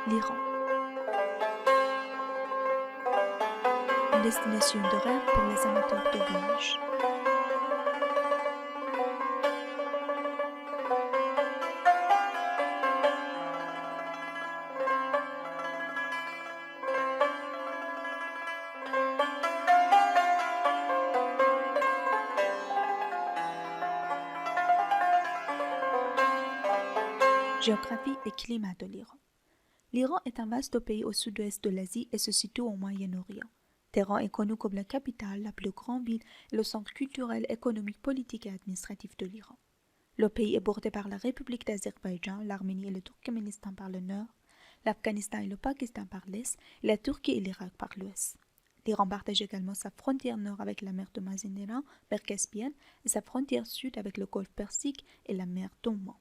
l'Iran. Une destination de rêve pour les amateurs de voyage. Géographie et climat de l'Iran. L'Iran est un vaste pays au sud-ouest de l'Asie et se situe au Moyen-Orient. Téhéran est connu comme la capitale, la plus grande ville et le centre culturel, économique, politique et administratif de l'Iran. Le pays est bordé par la République d'Azerbaïdjan, l'Arménie et le Turkménistan par le nord, l'Afghanistan et le Pakistan par l'est, et la Turquie et l'Irak par l'ouest. L'Iran partage également sa frontière nord avec la mer de Mazanderan, mer Caspienne, et sa frontière sud avec le golfe Persique et la mer d'Oman.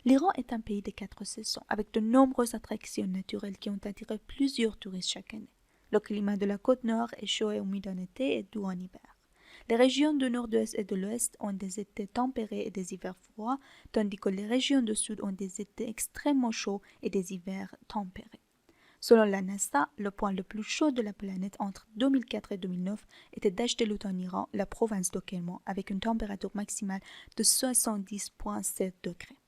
L'Iran est un pays de 4 saisons, avec de nombreuses attractions naturelles qui ont attiré plusieurs touristes chaque année. Le climat de la côte nord est chaud et humide en été et doux en hiver. Les régions du nord-ouest et de l'ouest ont des étés tempérés et des hivers froids, tandis que les régions du sud ont des étés extrêmement chauds et des hivers tempérés. Selon la NASA, le point le plus chaud de la planète entre 2004 et 2009 était Dajdelut en Iran, la province de Kerman, avec une température maximale de 70,7 degrés.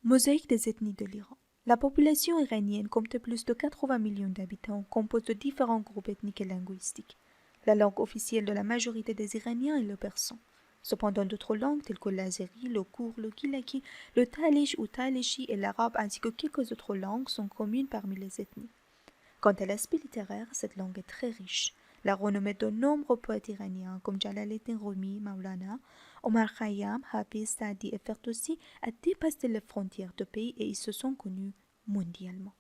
Mosaïque des ethnies de l'Iran. La population iranienne compte plus de 80 millions d'habitants, composée de différents groupes ethniques et linguistiques. La langue officielle de la majorité des Iraniens est le persan. Cependant, d'autres langues telles que l'azéri, le kourd, le gilaki, le talish ou talishi et l'arabe ainsi que quelques autres langues sont communes parmi les ethnies. Quant à l'aspect littéraire, cette langue est très riche. La renommée de nombreux poètes iraniens comme Jalaluddin Rumi, Maulana, Omar Khayyam, Hafiz, Saadi et Ferdowsi a dépassé les frontières du pays et ils se sont connus mondialement.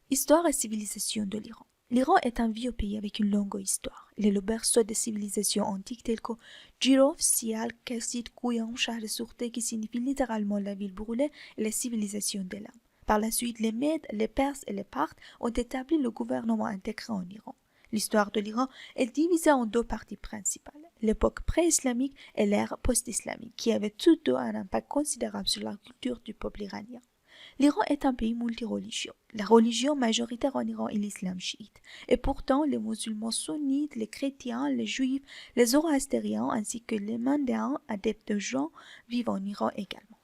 Histoire et civilisation de l'Iran. L'Iran est un vieux pays avec une longue histoire. Il est le berceau des civilisations antiques telles que Jirov, Sial, Kassid, Kouyan, Shahr-e-Sourte qui signifie littéralement la ville brûlée et la civilisation des lames. Par la suite, les Mèdes, les Perses et les Parthes ont établi le gouvernement intégré en Iran. L'histoire de l'Iran est divisée en deux parties principales, l'époque pré-islamique et l'ère post-islamique, qui avaient toutes deux un impact considérable sur la culture du peuple iranien. L'Iran est un pays multireligieux. La religion majoritaire en Iran est l'islam chiite, et pourtant les musulmans sunnites, les chrétiens, les juifs, les zoroastriens ainsi que les mandéens, adeptes de Jean, vivent en Iran également.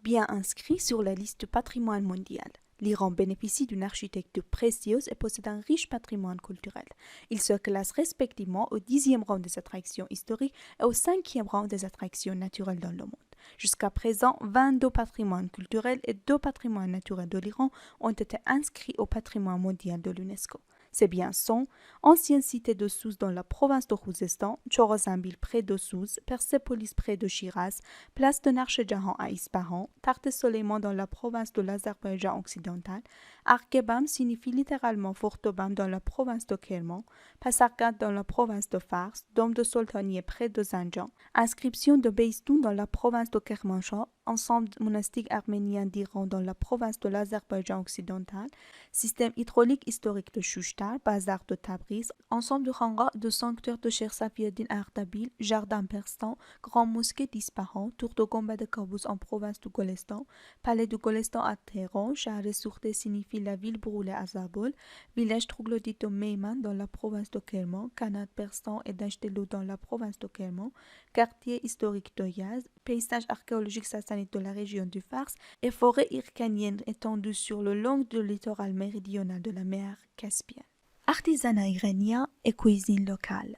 Bien inscrit sur la liste du patrimoine mondial, l'Iran bénéficie d'une architecture précieuse et possède un riche patrimoine culturel. Il se classe respectivement au 10e rang des attractions historiques et au 5e rang des attractions naturelles dans le monde. Jusqu'à présent, 22 patrimoines culturels et 2 patrimoines naturels de l'Iran ont été inscrits au patrimoine mondial de l'UNESCO. Ces biens sont ancienne cité de Sousse dans la province de Khouzestan, Chorozambil près de Sousse, Persépolis près de Shiraz, place de Narche-Jahan à Ispahan, Tarte-Soleiman dans la province de l'Azerbaïdjan occidental, Argebam signifie littéralement Fortobam dans la province de Kerman, Pasargad dans la province de Fars, Dôme de Soltanieh près de Zanjan, inscription de Beistoun dans la province de Kermanshah, ensemble monastique arménien d'Iran dans la province de l'Azerbaïdjan occidental, système hydraulique historique de Shushtar, bazar de Tabriz, ensemble de Khanga de sanctuaire de Cheikh Safiuddin Ardabil, jardin persan, grand mosquée d'Ispahan, tour de Gomba de Kabouz en province du Golestan, palais du Golestan à Téhéran, Shahr-e-Sourte signifie la ville brûlée à Zabul, village troglodyte de Meyman dans la province de Kerman, Kanat persan et Dajdelut dans la province de Kerman, quartier historique de Yazd, paysage archéologique sassanide de la région du Fars et forêt iranienne étendue sur le long du littoral méridional de la mer Caspienne. Artisanat iranien et cuisine locale.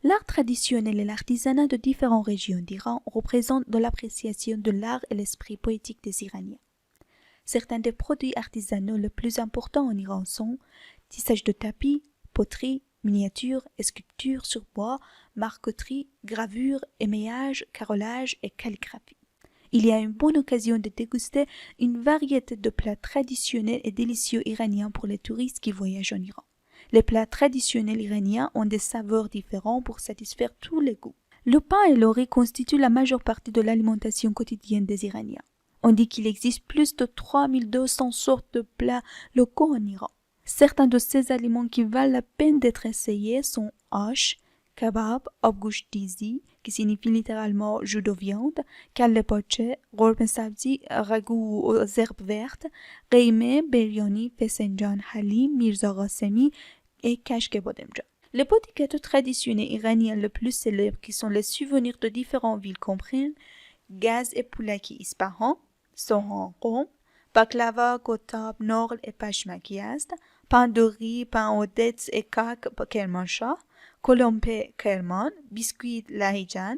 L'art traditionnel et l'artisanat de différentes régions d'Iran représentent de l'appréciation de l'art et l'esprit poétique des Iraniens. Certains des produits artisanaux les plus importants en Iran sont tissage de tapis, poterie, miniature et sculpture sur bois, marqueterie, gravure, émaillage, carrelage et calligraphie. Il y a une bonne occasion de déguster une variété de plats traditionnels et délicieux iraniens pour les touristes qui voyagent en Iran. Les plats traditionnels iraniens ont des saveurs différentes pour satisfaire tous les goûts. Le pain et le riz constituent la majeure partie de l'alimentation quotidienne des Iraniens. On dit qu'il existe plus de 3200 sortes de plats locaux en Iran. Certains de ces aliments qui valent la peine d'être essayés sont ash, kebab, abgoush dizi, qui signifie littéralement jus de viande, kalle poche, gorme sabzi, ragoût aux herbes vertes, qeime, biryani, fesenjan, halim, mirza ghasemi et kashke bodemja. Les petits gâteaux traditionnels iraniens les plus célèbres qui sont les souvenirs de différentes villes comprennent gaz et poulaki Ispahan, Sohan Qom, baklava, gotab, norl et pashmak yazd, pain de riz, pain aux dattes et kak Kermanshah, kolompe Kerman, biscuit Lahijan,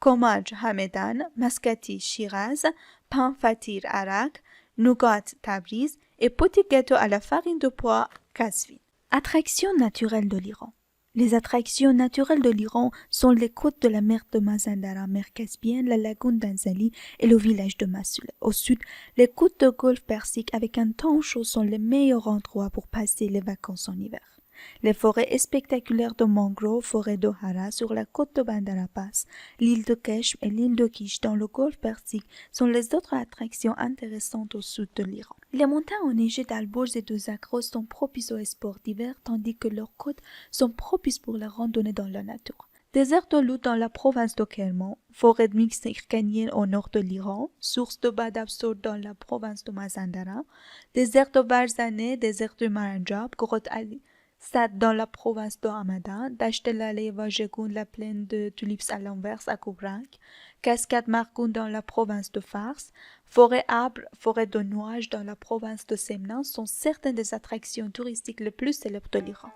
komaj Hamedan, mascati Shiraz, pain fatir Arak, nougat Tabriz et petits gâteaux à la farine de pois Kasvin. Attractions naturelles de l'Iran. Les attractions naturelles de l'Iran sont les côtes de la mer de Mazandara, mer Caspienne, la lagune d'Anzali et le village de Massul. Au sud, les côtes de Golfe Persique avec un temps chaud sont les meilleurs endroits pour passer les vacances en hiver. Les forêts spectaculaires de mangroves, forêts de Hara sur la côte de Bandar Abbas, l'île de Keshm et l'île de Kish dans le Golfe Persique sont les autres attractions intéressantes au sud de l'Iran. Les montagnes enneigées d'Alborz et de Zagros sont propices aux sports d'hiver tandis que leurs côtes sont propices pour la randonnée dans la nature. Désert de Lut dans la province de Kerman, forêt mixte iranienne au nord de l'Iran, source de Badabsor dans la province de Mazandara, désert de Barzaneh, désert de Maranjab, grotte Ali Sad dans la province de Hamadan, Dasht el Vajegoun, la plaine de Tulips à l'Anvers à Koubrak, Cascade Margoun dans la province de Fars, forêt arbre, forêt de nuages dans la province de Semnan sont certaines des attractions touristiques les plus célèbres de l'Iran.